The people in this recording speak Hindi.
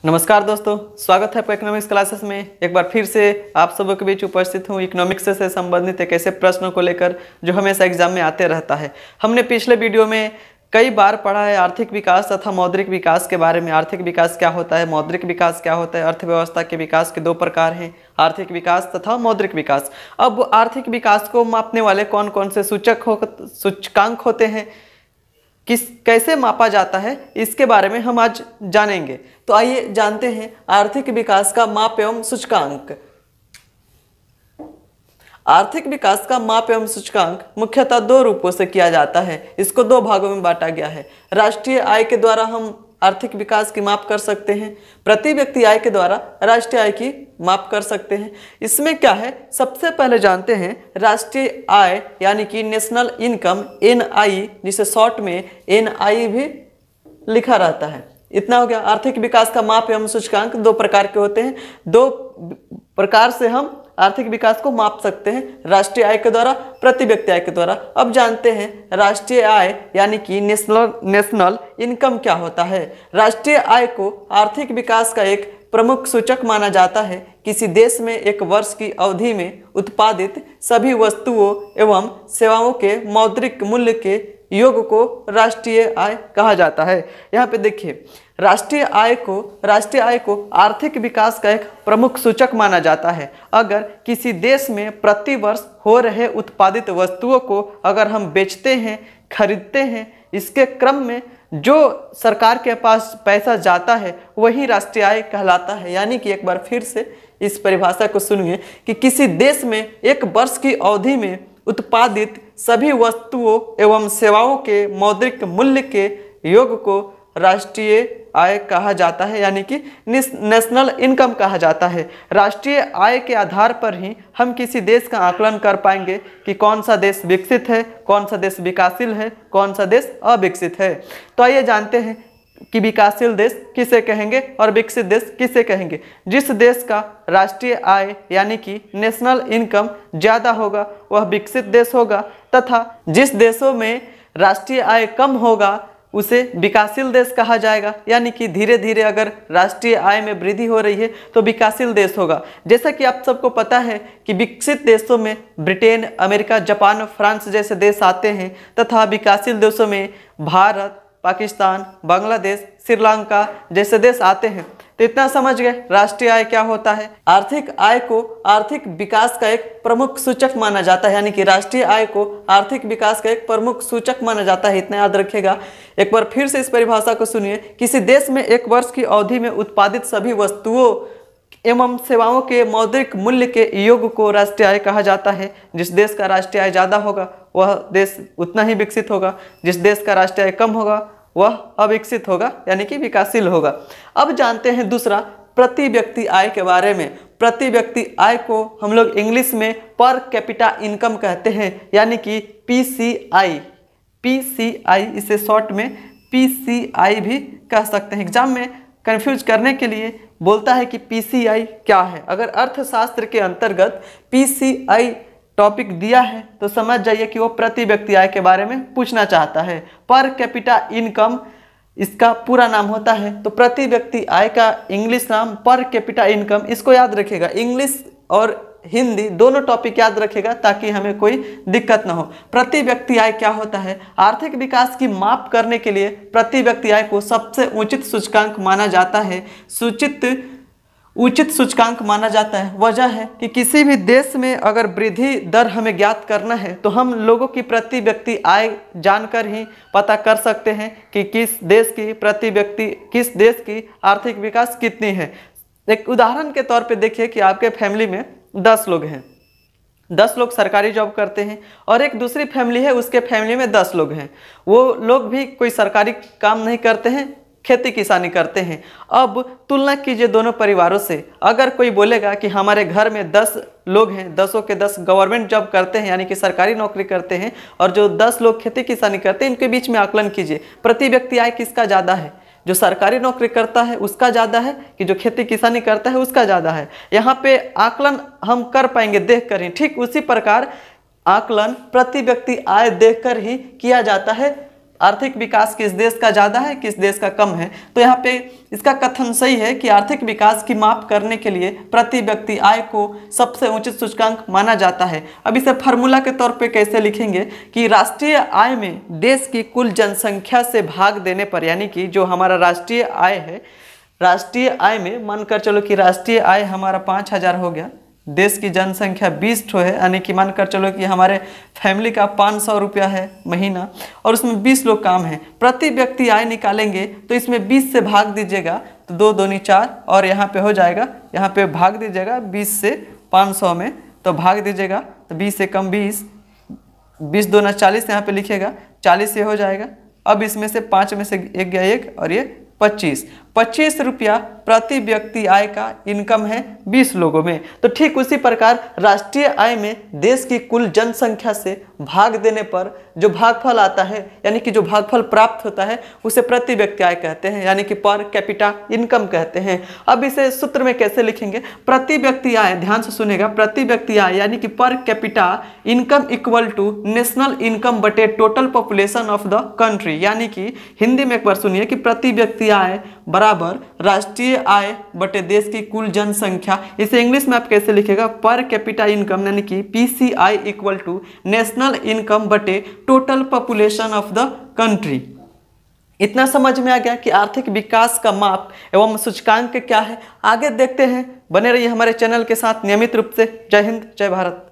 नमस्कार दोस्तों, स्वागत है आपका इकोनॉमिक्स क्लासेस में। एक बार फिर से आप सबों के बीच उपस्थित हूँ इकोनॉमिक्स से संबंधित एक ऐसे प्रश्नों को लेकर जो हमेशा एग्जाम में आते रहता है। हमने पिछले वीडियो में कई बार पढ़ा है आर्थिक विकास तथा मौद्रिक विकास के बारे में। आर्थिक विकास क्या होता है, मौद्रिक विकास क्या होता है। अर्थव्यवस्था के विकास के दो प्रकार हैं, आर्थिक विकास तथा मौद्रिक विकास। अब आर्थिक विकास को मापने वाले कौन कौन से सूचकांक होते हैं, कैसे मापा जाता है, इसके बारे में हम आज जानेंगे। तो आइए जानते हैं आर्थिक विकास का माप एवं सूचकांक। आर्थिक विकास का माप एवं सूचकांक मुख्यतः दो रूपों से किया जाता है। इसको दो भागों में बांटा गया है। राष्ट्रीय आय के द्वारा हम आर्थिक विकास की माप कर सकते हैं, प्रति व्यक्ति आय के द्वारा राष्ट्रीय आय की माप कर सकते हैं। इसमें क्या है, सबसे पहले जानते हैं राष्ट्रीय आय यानी कि नेशनल इनकम NI, जिसे शॉर्ट में NI भी लिखा रहता है। इतना हो गया। आर्थिक विकास का माप एवं सूचकांक दो प्रकार के होते हैं। दो प्रकार से हम आर्थिक विकास को माप सकते हैं, राष्ट्रीय आय के द्वारा, प्रति व्यक्ति आय के द्वारा। अब जानते हैं राष्ट्रीय आय यानी कि नेशनल इनकम क्या होता है। राष्ट्रीय आय को आर्थिक विकास का एक प्रमुख सूचक माना जाता है। किसी देश में एक वर्ष की अवधि में उत्पादित सभी वस्तुओं एवं सेवाओं के मौद्रिक मूल्य के योग को राष्ट्रीय आय कहा जाता है। यहाँ पे देखिए, राष्ट्रीय आय को आर्थिक विकास का एक प्रमुख सूचक माना जाता है। अगर किसी देश में प्रति वर्ष हो रहे उत्पादित वस्तुओं को अगर हम बेचते हैं, खरीदते हैं, इसके क्रम में जो सरकार के पास पैसा जाता है वही राष्ट्रीय आय कहलाता है। यानी कि एक बार फिर से इस परिभाषा को सुनिए कि किसी देश में एक वर्ष की अवधि में उत्पादित सभी वस्तुओं एवं सेवाओं के मौद्रिक मूल्य के योग को राष्ट्रीय आय कहा जाता है, यानी कि नेशनल इनकम कहा जाता है। राष्ट्रीय आय के आधार पर ही हम किसी देश का आकलन कर पाएंगे कि कौन सा देश विकसित है, कौन सा देश विकासशील है, कौन सा देश अविकसित है। तो आइए जानते हैं कि विकासशील देश किसे कहेंगे और विकसित देश किसे कहेंगे। जिस देश का राष्ट्रीय आय यानी कि नेशनल इनकम ज़्यादा होगा वह विकसित देश होगा, तथा जिस देशों में राष्ट्रीय आय कम होगा उसे विकासशील देश कहा जाएगा। यानी कि धीरे धीरे अगर राष्ट्रीय आय में वृद्धि हो रही है तो विकासशील देश होगा। जैसा कि आप सबको पता है कि विकसित देशों में ब्रिटेन, अमेरिका, जापान, फ्रांस जैसे देश आते हैं, तथा विकासशील देशों में भारत, पाकिस्तान, बांग्लादेश, श्रीलंका जैसे देश आते हैं। तो इतना समझ गए राष्ट्रीय आय क्या होता है। आर्थिक आय को आर्थिक विकास का एक प्रमुख सूचक माना जाता है, यानी कि राष्ट्रीय आय को आर्थिक विकास का एक प्रमुख सूचक माना जाता है। इतना याद रखिएगा। एक बार फिर से इस परिभाषा को सुनिए। किसी देश में एक वर्ष की अवधि में उत्पादित सभी वस्तुओं एवं सेवाओं के मौद्रिक मूल्य के योग को राष्ट्रीय आय कहा जाता है। जिस देश का राष्ट्रीय आय ज़्यादा होगा वह देश उतना ही विकसित होगा, जिस देश का राष्ट्रीय आय कम होगा वह अविकसित होगा, यानी कि विकासशील होगा। अब जानते हैं दूसरा, प्रति व्यक्ति आय के बारे में। प्रति व्यक्ति आय को हम लोग इंग्लिश में पर कैपिटा इनकम कहते हैं, यानी कि PCI, इसे शॉर्ट में PCI भी कह सकते हैं। एग्जाम में कंफ्यूज करने के लिए बोलता है कि PCI क्या है। अगर अर्थशास्त्र के अंतर्गत PCI टॉपिक दिया है तो समझ जाइए कि वो प्रति व्यक्ति आय के बारे में पूछना चाहता है। पर कैपिटा इनकम इसका पूरा नाम होता है। तो प्रति व्यक्ति आय का इंग्लिश नाम पर कैपिटा इनकम, इसको याद रखिएगा। इंग्लिश और हिंदी दोनों टॉपिक याद रखेगा ताकि हमें कोई दिक्कत ना हो। प्रति व्यक्ति आय क्या होता है। आर्थिक विकास की माप करने के लिए प्रति व्यक्ति आय को सबसे उचित सूचकांक माना जाता है। उचित सूचकांक माना जाता है। वजह है कि किसी भी देश में अगर वृद्धि दर हमें ज्ञात करना है तो हम लोगों की प्रति व्यक्ति आय जानकर ही पता कर सकते हैं कि किस देश की आर्थिक विकास कितनी है। एक उदाहरण के तौर पे देखिए कि आपके फैमिली में 10 लोग हैं। 10 लोग सरकारी जॉब करते हैं और एक दूसरी फैमिली है, उसके फैमिली में 10 लोग हैं। वो लोग भी कोई सरकारी काम नहीं करते हैं, खेती किसानी करते हैं। अब तुलना कीजिए दोनों परिवारों से। अगर कोई बोलेगा कि हमारे घर में 10 लोग हैं, 10 के 10 गवर्नमेंट जॉब करते हैं यानी कि सरकारी नौकरी करते हैं, और जो 10 लोग खेती किसानी करते हैं, इनके बीच में आकलन कीजिए, प्रति व्यक्ति आय किसका ज़्यादा है। जो सरकारी नौकरी करता है उसका ज़्यादा है कि जो खेती किसानी करता है उसका ज़्यादा है। यहाँ पे आकलन हम कर पाएंगे देख कर ही। ठीक उसी प्रकार आकलन प्रति व्यक्ति आय देख कर ही किया जाता है आर्थिक विकास किस देश का ज़्यादा है, किस देश का कम है। तो यहाँ पे इसका कथन सही है कि आर्थिक विकास की माप करने के लिए प्रति व्यक्ति आय को सबसे उचित सूचकांक माना जाता है। अब इसे फार्मूला के तौर पे कैसे लिखेंगे कि राष्ट्रीय आय में देश की कुल जनसंख्या से भाग देने पर, यानी कि जो हमारा राष्ट्रीय आय है, राष्ट्रीय आय में मानकर चलो कि राष्ट्रीय आय हमारा 5,000 हो गया, देश की जनसंख्या 20 ठो है, यानी कि मानकर चलो कि हमारे फैमिली का 500 रुपया है महीना और उसमें 20 लोग काम है। प्रति व्यक्ति आय निकालेंगे तो इसमें 20 से भाग दीजिएगा तो 2 दूनी 4 और यहाँ पे हो जाएगा, यहाँ पे भाग दीजिएगा 20 से 500 में, तो भाग दीजिएगा तो 20 से कम 20, 20 दूना 40 यहाँ पे लिखिएगा, 40 ये हो जाएगा। अब इसमें से 5 में से 1 गया 1 और ये 25 रुपया प्रति व्यक्ति आय का इनकम है 20 लोगों में। तो ठीक उसी प्रकार राष्ट्रीय आय में देश की कुल जनसंख्या से भाग देने पर जो भागफल आता है, यानी कि जो भागफल प्राप्त होता है, उसे प्रति व्यक्ति आय कहते हैं, यानी कि पर कैपिटा इनकम कहते हैं। अब इसे सूत्र में कैसे लिखेंगे, प्रति व्यक्ति आय, ध्यान से सुनेगा, प्रति व्यक्ति आय यानी कि per capita income equal to national income बटे total population of the country, यानी कि हिंदी में एक बार सुनिए कि प्रति व्यक्ति आय बराबर राष्ट्रीय आय बटे देश की कुल जनसंख्या। इसे इंग्लिश में आप कैसे लिखेगा, पर कैपिटा इनकम यानी कि PCI equal to national income बटे total population of the country. इतना समझ में आ गया कि आर्थिक विकास का माप एवं सूचकांक क्या है। आगे देखते हैं, बने रहिए हमारे चैनल के साथ नियमित रूप से। जय हिंद, जय भारत।